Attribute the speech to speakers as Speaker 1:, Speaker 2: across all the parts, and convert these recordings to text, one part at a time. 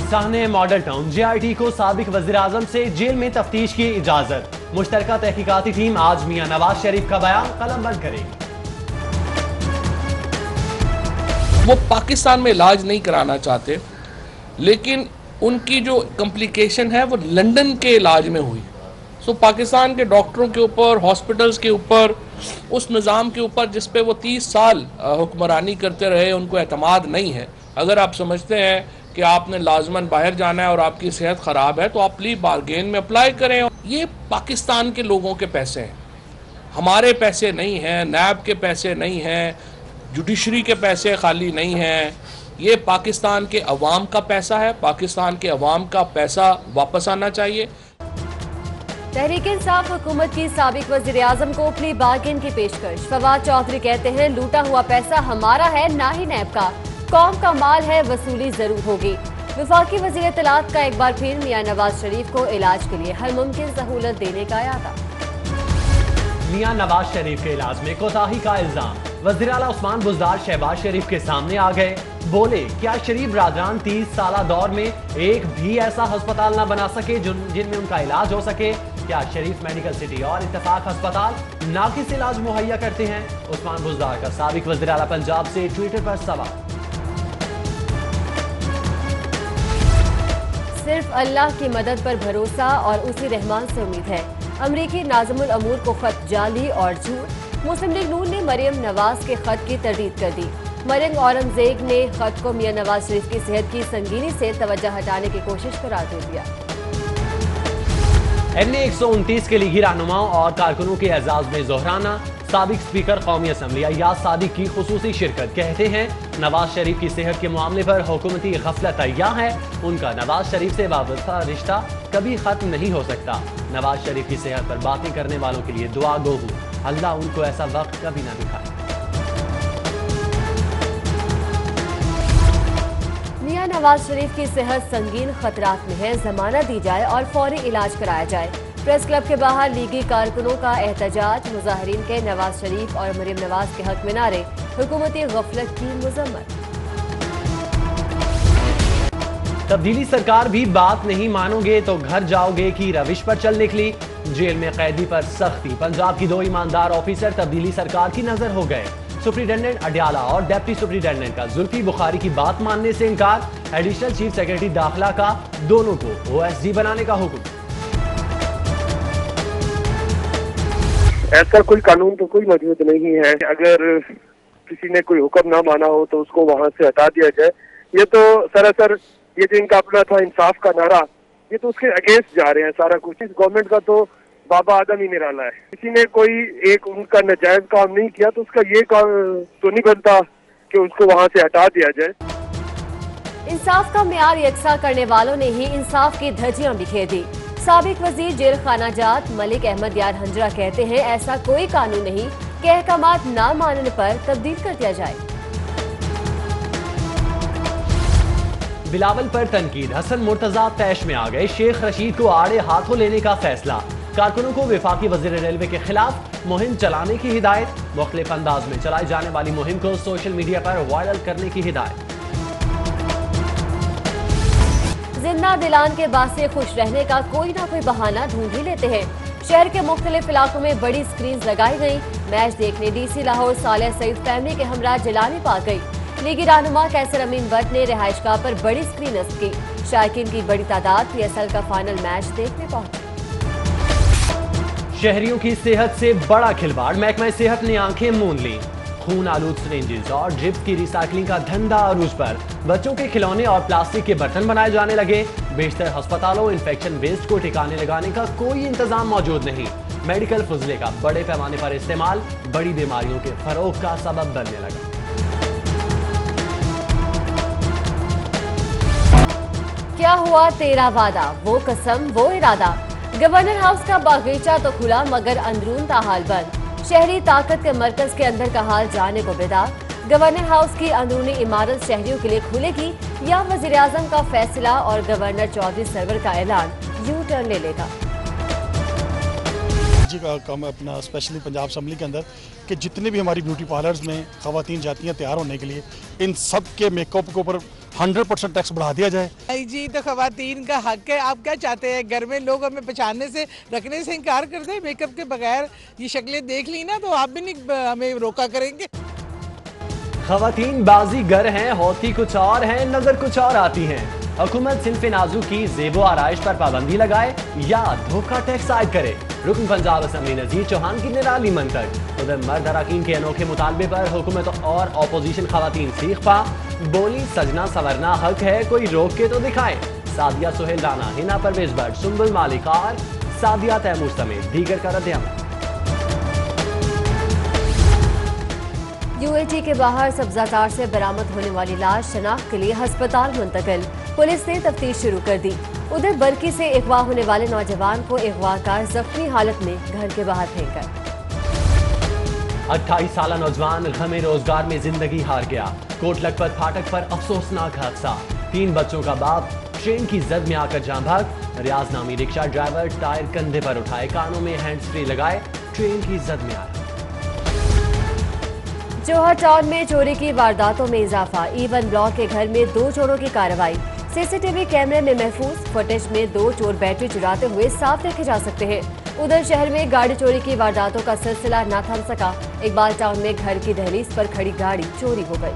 Speaker 1: पाकिस्तान ने model town JIT को साबिक वज़ीर-ए-आज़म से जेल में तफ्तीश की इजाजत। मुश्तरका तहकीकाती टीम आज मियां नवाज शरीफ का बयान कलमबंद करेगी।
Speaker 2: वो पाकिस्तान में इलाज नहीं कराना चाहते, लेकिन उनकी जो कॉम्प्लिकेशन है वो लंदन के इलाज में हुई। सो पाकिस्तान के डॉक्टरों के ऊपर, हॉस्पिटल्स के ऊपर, उस निज़ाम के ऊपर जिस पे वो 30 साल हुक्मरानी करते रहे, उनको एतमाद नहीं है। अगर आप समझते हैं कि आपने लाजमन बाहर जाना है और आपकी सेहत ख़राब है तो आप प्ली बारगेन में अप्लाई करें। ये पाकिस्तान के लोगों के पैसे हैं, हमारे पैसे नहीं हैं, नैब के पैसे नहीं हैं, जुडिशरी के पैसे खाली नहीं हैं। ये पाकिस्तान के अवाम का पैसा है, पाकिस्तान के अवाम का पैसा वापस आना चाहिए।
Speaker 3: तहरीक इंसाफ हुकूमत की साबिक वज़ीर-ए-आज़म को प्ली बार्गेन की पेशकश। फवाद चौधरी कहते हैं लूटा हुआ पैसा हमारा है, ना ही नैब का। कौम का माल है, वसूली जरूर होगी। वफाकी वज़ीर इत्तलात का एक बार फिर मियां नवाज शरीफ को इलाज के लिए हर मुमकिन सहूलत देने का इरादा।
Speaker 1: मियां नवाज शरीफ के इलाज में कोताही का इल्जाम। वज़ीर आला उस्मान बुज़दार शहबाज शरीफ के सामने आ गए, बोले क्या शरीफ बरादरान 30 साला दौर में एक भी ऐसा अस्पताल ना बना सके जिनमें उनका इलाज हो सके? क्या शरीफ मेडिकल सिटी और इत्तेफाक अस्पताल नाकिस इलाज मुहैया करते हैं? उस्मान बुज़दार का साबिक वज़ीर आला पंजाब से ट्विटर पर सवाल।
Speaker 3: सिर्फ अल्लाह की मदद पर भरोसा और उसी रहमान से उम्मीद है। अमरीकी नाज़िमुल अमूर को खत जाली और झूठ। मुस्लिम लीग नून ने मरियम नवाज के खत की तरदीद कर दी। मरियम औरंगजेब ने खत को मियां नवाज शरीफ की सेहत की संगीनी से तवज्जो हटाने की कोशिश करार दे दिया।
Speaker 1: NA 129 के लीगी रहनुमाओं और कारकुनों के एजाज में जोहराना। साबिक स्पीकर कौमी असम्बली अय्याज सादिक की खुसूसी शिरकत। कहते हैं नवाज शरीफ की सेहत के मामले पर हुकूमती गफलत अय्या है, उनका नवाज शरीफ से वाबस्ता रिश्ता कभी खत्म नहीं हो सकता। नवाज शरीफ की सेहत पर बातें करने वालों के लिए दुआ गो हूं, अल्लाह उनको ऐसा वक्त कभी ना दिखाए।
Speaker 3: मियां नवाज शरीफ की सेहत संगीन खतरात में है, जमानत दी जाए और फौरी इलाज कराया जाए। प्रेस क्लब के बाहर लीगी कारकुनों का एहतजाज। मुजाहिरीन के नवाज शरीफ और मरियम नवाज के हक में नारे। हुकूमती गफलत की मजम्मत।
Speaker 1: तब्दीली सरकार भी बात नहीं मानोगे तो घर जाओगे की रविश पर चल निकली। जेल में कैदी पर सख्ती। पंजाब की 2 ईमानदार ऑफिसर तब्दीली सरकार की नजर हो गए। सुप्रिंटेंडेंट अडियाला और डिप्टी सुप्रिंटेंडेंट का जुल्फी बुखारी की बात मानने से इनकार। एडिशनल चीफ सेक्रेटरी दाखिला का दोनों को OSD बनाने का हुक्म।
Speaker 4: ऐसा कोई कानून तो कोई मौजूद नहीं है। अगर किसी ने कोई हुक्म ना माना हो तो उसको वहाँ से हटा दिया जाए। ये तो सरासर ये जो इनका अपना था इंसाफ का नारा, ये तो उसके अगेंस्ट जा रहे हैं सारा कुछ। इस गवर्नमेंट का तो बाबा आदम ही निराला है। किसी ने कोई एक उनका नाजायज काम नहीं किया तो उसका ये काम तो नहीं बनता कि उसको वहाँ से हटा दिया जाए।
Speaker 3: इंसाफ का म्यार यकसा करने वालों ने ही इंसाफ की धज्जियां बिखेर दी। साबिक वजीर जेल खाना जात मलिक अहमद यार हंजरा कहते हैं ऐसा कोई कानून नहीं कि अहकामात ना मानने पर तब्दील कर दिया जाए।
Speaker 1: बिलावल पर तनकीद। हसन मुर्तजा तैश में आ गए। शेख रशीद को आड़े हाथों लेने का फैसला। कारकुनों को वफाकी वजीर रेलवे के खिलाफ मुहिम चलाने की हिदायत। मुख्तलिफ अंदाज में चलाई जाने वाली मुहिम को सोशल मीडिया पर वायरल करने की हिदायत।
Speaker 3: जिंदा दिलान के बासे खुश रहने का कोई ना कोई बहाना ढूंढ ही लेते हैं। शहर के मुख्तलिफ इलाकों में बड़ी स्क्रीन लगाई गई। मैच देखने DC लाहौर सालेह सईद फैमिली के हमरा जिलानी पार्क गई। लीगी रहनुमा कैसर अमीन भट्ट ने रिहाइशगाह पर बड़ी स्क्रीन नस्ब की। शायकीन की बड़ी तादाद PSL का फाइनल मैच देखने पहुंची।
Speaker 1: शहरियों की सेहत से बड़ा खिलवाड़। महकमा सेहत ने आंखें मूंद ली। खून आलूद सिरिंजेस और ड्रिप्स की रिसाइकलिंग का धंधा अरूज पर। बच्चों के खिलौने और प्लास्टिक के बर्तन बनाए जाने लगे। बेशतर अस्पतालों इन्फेक्शन वेस्ट को ठिकाने लगाने का कोई इंतजाम मौजूद नहीं। मेडिकल फजले का बड़े पैमाने पर इस्तेमाल बड़ी बीमारियों के फरोग का सबब बनने लगा।
Speaker 3: क्या हुआ तेरा वादा, वो कसम वो इरादा। गवर्नर हाउस का बागीचा तो खुला मगर अंदरून था हाल बंद। शहरी ताकत के मरकज के अंदर का हाल जाने को बेदार। गवर्नर हाउस की अंदरूनी इमारत शहरियों के लिए खुलेगी या वजीर आजम का फैसला और गवर्नर चौधरी सरवर का ऐलान यू टर्न ले लेगा।
Speaker 5: जी का काम अपना स्पेशली पंजाब असम्बली के अंदर कि जितने भी हमारी ब्यूटी पार्लर्स में ख़वातीन जाती हैं तैयार होने के लिए, इन सब के मेकअप के ऊपर 100% टैक्स बढ़ा दिया जाए।
Speaker 6: नहीं जी, तो खवातीन का हक है। आप क्या चाहते हैं? घर में लोग हमें पहचानने से, रखने से इनकार करते हैं। मेकअप के बगैर ये शक्लें देख ली ना तो आप भी नहीं हमें रोका करेंगे।
Speaker 1: खवातीन बाजीगर हैं, होती कुछ और हैं, नजर कुछ और आती हैं। हुकूमत सिन्फ़े नाज़ुक की ज़ेबो आराइश पर पाबंदी लगाए या धोखा टैक्स आयद करे। रुकन पंजाब असम्बली नज़ीर चौहान की निराली मंतक। उधर मर्द अरकान के अनोखे मुतालबे पर हुकूमत और अपोजिशन खवातीन सीख पा। बोली सजना सवरना हक है, कोई रोक के तो दिखाए। सादिया सुहेल राना, हिना परवेज भट्ट, सुंबुल मालिकार, सादिया तैमूर समेत दीगर का रद्द-ए-अमल।
Speaker 3: यूएटी के बाहर सब्जातार से बरामद होने वाली लाश शनाख्त के लिए अस्पताल मुंतकिल। पुलिस ने तफ्तीश शुरू कर दी। उधर बरकी से अगवा होने वाले नौजवान को अगवाकार जख्मी हालत में घर के बाहर फेंक कर।
Speaker 1: 28 साला नौजवान गमे रोजगार में जिंदगी हार गया। कोट लखपत फाटक पर अफसोसनाक हादसा। 3 बच्चों का बाप ट्रेन की जद में आकर जान भाग। रियाज नामी रिक्शा ड्राइवर टायर कंधे पर उठाए, कानों में हैंड्स फ्री लगाए, ट्रेन की जद में आया।
Speaker 3: जोहर टाउन में चोरी की वारदातों में इजाफा। E1 ब्लॉक के घर में 2 चोरों की कार्रवाई। सीसीटीवी कैमरे में महफूज फुटेज में 2 चोर बैटरी चुराते हुए साफ देखे जा सकते हैं। उधर शहर में गाड़ी चोरी की वारदातों का सिलसिला न थम सका। इकबाल टाउन में घर की दहलीज पर खड़ी गाड़ी चोरी हो गई।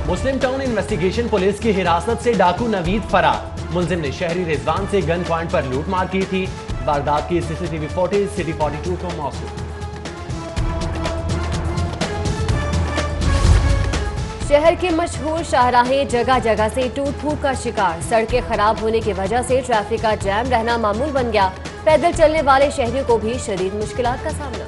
Speaker 1: मुस्लिम टाउन इन्वेस्टिगेशन पुलिस की हिरासत से डाकू नवीद फरार। मुलजिम ने शहरी रिजवान से गन पॉइंट पर लूट मार की थी। वारदात की सीसीटीवी फुटेज सिटी 42 को मौसूल।
Speaker 3: शहर की मशहूर शाहराहें जगह जगह से टूट फूट का शिकार। सड़कें खराब होने की वजह से ट्रैफिक का जैम रहना मामूल बन गया। पैदल चलने वाले शहरियों को भी शदीद मुश्किलात का सामना।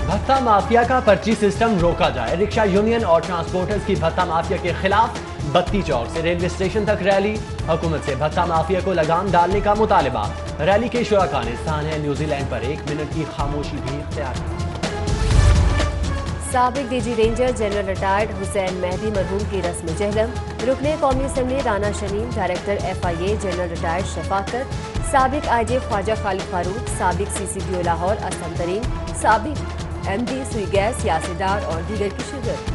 Speaker 1: भत्ता माफिया का पर्ची सिस्टम रोका जाए। रिक्शा यूनियन और ट्रांसपोर्टर्स की भत्ता माफिया के खिलाफ बत्ती चौक से रेलवे स्टेशन तक रैली। हुकूमत से भत्ता माफिया को लगाम डालने का मुतालबा। रैली के शुरका ने स्थानीय न्यूजीलैंड पर 1 मिनट की खामोशी भी इख्तियार की।
Speaker 3: साबिक DG Rangers general retired Hussain Mehdi मरहूम की रस्म जहलम। रुकने कौमी assembly Rana Shanim, director FIA general retired Shafqat, साबिक IG ख्वाजा खालिद फारूक, साबिक CCPO लाहौर असलम तरीन, साबिक MD सुई गैस यासिर डार और दीगर की शिरकत।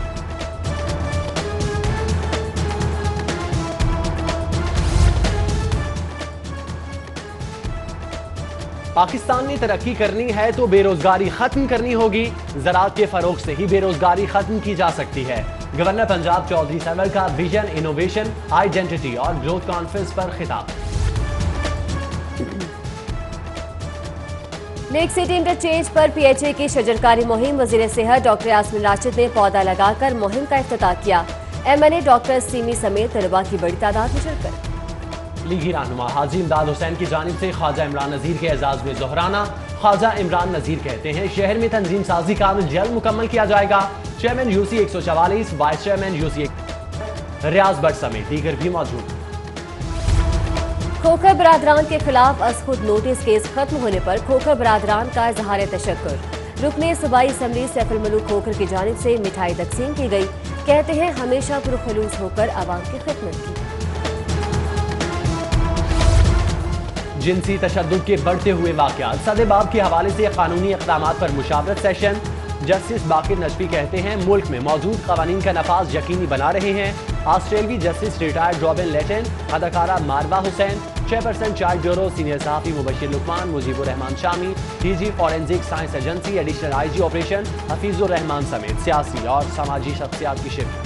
Speaker 1: पाकिस्तान ने तरक्की करनी है तो बेरोजगारी खत्म करनी होगी। ज़राअत के फरोग से ही बेरोजगारी खत्म की जा सकती है। गवर्नर पंजाब चौधरी सरवर का विजन, इनोवेशन, आइडेंटिटी और ग्रोथ कॉन्फ्रेंस पर खिताब।
Speaker 3: लेक सिटी इंटरचेंज पर PHA की शजरकारी मुहिम। वजीर सेहत डॉक्टर यास्मीन राशिद ने पौधा लगाकर मुहिम का इफ्तिताह किया। MLA डॉक्टर सीमी समेत तलबा की बड़ी तादाद में शिरकत।
Speaker 1: लीगी रहनुमा हाजी इमदाद हुसैन की जानिब से ख्वाजा इमरान नज़ीर के एजाज में जोहराना। ख्वाजा इमरान नज़ीर कहते हैं शहर में तंजीम साजी का अमल जल्द मुकम्मल किया जाएगा। Chairman UC 144, vice chairman UC रियाज भट्ट समेत दीगर भी मौजूद।
Speaker 3: खोखर बरादरान के खिलाफ अजखुद नोटिस केस खत्म होने पर खोखर बरादरान का इजहार तशक्कुर। रुकने सूबाई असम्बली सैफुल मलूक खोखर की जानिब से मिठाई तकसीम की गई। कहते हैं हमेशा पुरखलूस होकर आवाम की खिदमत की।
Speaker 1: जिनसी तशद्दुद के बढ़ते हुए वाक़यात, सदबाब के हवाले से कानूनी इक़दामात पर मुशावरत सेशन। जस्टिस बाकिर नजफी कहते हैं मुल्क में मौजूद कवानीन का नफाज यकीनी बना रहे हैं। ऑस्ट्रेलवी जस्टिस रिटायर्ड रॉबिन लेटन, अदाकारा Marwa Hussain, chairperson child bureau, senior सहाफ़ी Mubashir Luqman, Mujibur Rahman Shami, DG forensic science agency, additional IG operation Hafeezur Rahman समेत सियासी और समाजी शख्सियात की शिरकत।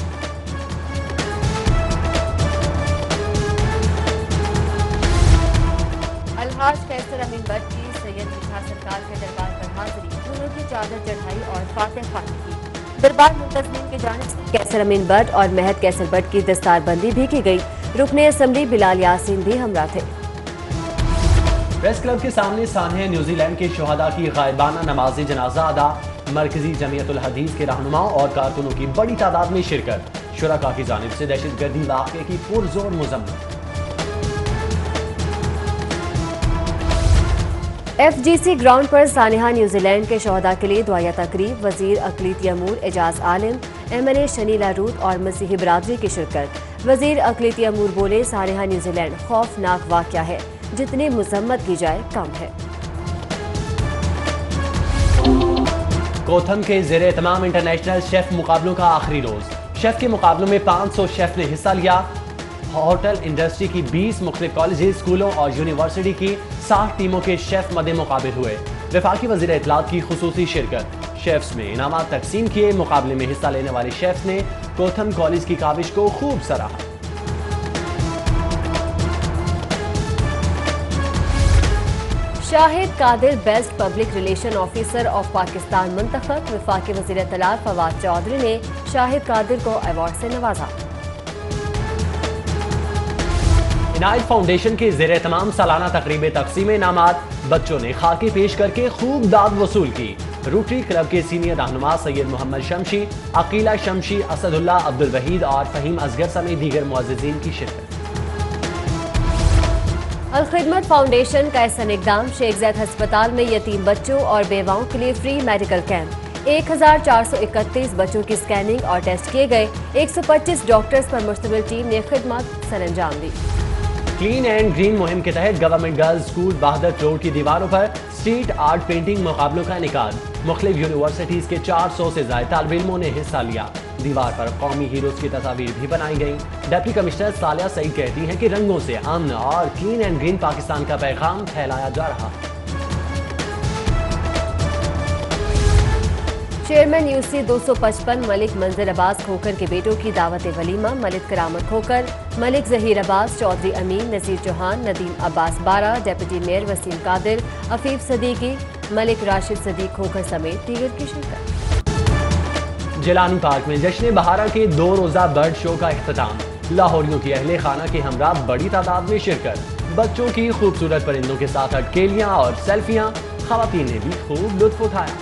Speaker 3: अलहाज कैसर अमीन भट्ट की सैयद मिठा सरकार के दरबार पर हाजिरी, फूलों की चादर चढ़ाई और फातिह खानी की। दरबार मुंतज़मीन की जानिब से कैसर अमीन भट्ट और महद कैसर भट्ट की दस्तारबंदी भी की गई। रुकने असम्बली बिलाल यासीन भी हमरा थे।
Speaker 1: प्रेस क्लब के सामने सानहे न्यूजीलैंड के शोहदा की गायबाना नमाज जनाजा अदा। मरकजी जमीयतुल हदीस के रहनुमाओं और कारकुनों की बड़ी तादाद में शिरकत। शुरका की जानिब से दहशतगर्दी वाक़े की पुरजोर मजम्मत।
Speaker 3: FGC ग्राउंड पर सानिहा न्यूजीलैंड के शोहदा के लिए दुआया तकरीब। वजीर अकलीत यमूर एजाज आलिम, MLA शनीला रूत और मसीही बरादरी की शिरकत। वजीर अकलीत यमूर बोले सानिहा न्यूजीलैंड खौफनाक वाक़या है, जितनी मजम्मत की जाए कम है।
Speaker 1: कोथम के ज़ेरे एहतमाम इंटरनेशनल शेफ मुकाबलों का आखिरी रोज। शेफ के मुकाबलों में 500 शेफ ने हिस्सा लिया। होटल इंडस्ट्री की 20 मुख्तलिफ कॉलेजेस, स्कूलों और यूनिवर्सिटी की 60 टीमों के शेफ मदे मुकाबिल हुए। वफाकी वज़ीर इत्तलात की खुसूसी शिरकत। शेफ्स में इनामात तकसीम किए। मुकाबले में हिस्सा लेने वाले शेफ्स ने कोथम कॉलेज की काविश को खूब सराहा।
Speaker 3: Shahid Qadir best public relation officer of Pakistan मुंतखब। वफाकी वज़ीर इत्तलात फवाद चौधरी ने शाहिद कादिर को अवार्ड से नवाजा।
Speaker 1: इनायत फाउंडेशन के ज़ेरे तमाम सालाना तकरीब तकसीम इनामात। बच्चों ने खाके पेश करके खूब दाद वसूल की। रोटरी क्लब के सीनियर रहनुमा सैयद मोहम्मद शमशी, अकीला शमशी, असदुल्ला, अब्दुल वहीद और फहीम असगर समेत दीगर मुअज़्ज़िज़ीन की शिरकत।
Speaker 3: अल खिदमत फाउंडेशन का एहसन इक़दाम। शेख ज़ैद अस्पताल में यतीम बच्चों और बेवाओं के लिए फ्री मेडिकल कैंप। 1431 बच्चों की स्कैनिंग और टेस्ट किए गए। 125 डॉक्टर्स पर मुश्तमिल टीम ने खिदमत सरअंजाम दी।
Speaker 1: क्लीन एंड ग्रीन मुहिम के तहत गवर्नमेंट गर्ल्स स्कूल बहादुर रोड की दीवारों पर स्ट्रीट आर्ट पेंटिंग मुकाबलों का इनेकाद। मुख्तलिफ यूनिवर्सिटीज के 400 से ज्यादा तालिब इल्मों ने हिस्सा लिया। दीवार पर कौमी हीरोज की तस्वीर भी बनाई गई। डिप्टी कमिश्नर सालिया सईद कहती हैं कि रंगों से अमन और क्लीन एंड ग्रीन पाकिस्तान का पैगाम फैलाया जा रहा है।
Speaker 3: चेयरमैन यूसी 255 मलिक मंजिल अब्बास खोकर के बेटों की दावत वलीमा। मलिक करामत खोकर, मलिक जहीर अब्बास, चौधरी अमीन, नज़ीर चौहान, नदीम अब्बास बारा, डिप्टी मेयर वसीम कादिर, अफीफ सदीकी, मलिक राशिद सदीक खोकर समेत दीगर की शिरकत।
Speaker 1: जिलानी पार्क में जश्न बहारा के 2 रोजा बर्ड शो का इख्तिताम। लाहौरियों की अहले खाना के हमरा बड़ी तादाद में शिरकत। बच्चों की खूबसूरत परिंदों के साथ अटकेलियां और सेल्फियां। खवातीन ने भी खूब लुत्फ उठाया।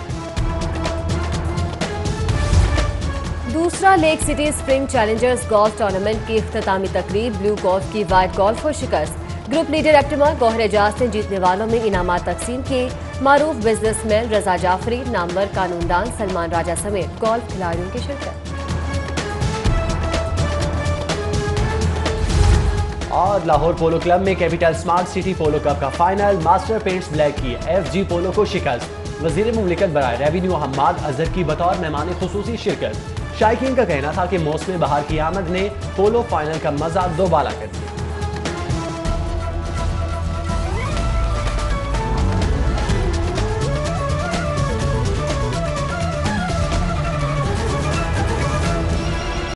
Speaker 1: दूसरा lake city spring Challengers golf tournament की इख्तितामी तकरीब। ब्लू गोल्फ की वाइट गोल्फ को शिकस्त। ग्रुप लीडर एक्टिमा गौहर एजाज ने जीतने वालों में इनामात तकसीम किए। मारूफ बिजनेसमैन रजा जाफरी, नामवर कानूनदान सलमान राजा समेत गोल्फ खिलाड़ियों की शिरकत। और लाहौर पोलो क्लब में कैपिटल स्मार्ट सिटी पोलो कप का फाइनल। मास्टर पेंट्स ब्लैक की FG पोलो को शिकस्त। वजीर मुमलिकत बराए रेवेन्यू हम्माद अजहर की बतौर मेहमान खुसूसी शिरकत। शायकीन का कहना था कि मौसम बहार की आमद ने पोलो फाइनल का मजा दोबाला कर दिया।